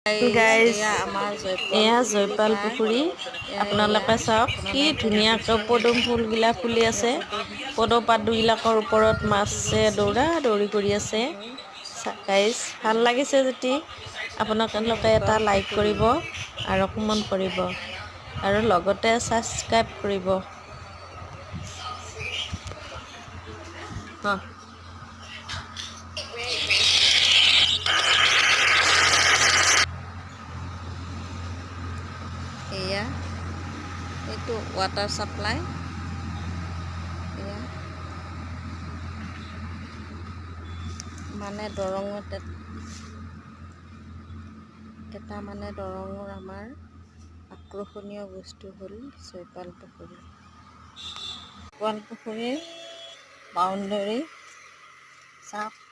Guys এয়া জয়পাল পুখুৰী আপোনালোকে চাওক কি ধুনীয়াকৈ পদুম ফুলবিলাক ফুলি আছে পদুম পাতবিলাকৰ ওপৰত মাছে দৌৰা দৌৰি কৰি আছে গাইজ ভাল লাগিছে যদি আপোনালোকে এটা লাইক কৰিব আৰু কমেণ্ট কৰিব আৰু লগতে ছাবস্ক্ৰাইব কৰিব এয়া এইটো ৱাটাৰ সাপ্লাই এয়া মানে দৰঙত এটা মানে দৰঙৰ আমাৰ আকৰ্ষণীয় বস্তু হ'ল জয়পাল পুখুৰী। জয়পাল পুখুৰীৰ বাউণ্ডেৰী চাওক।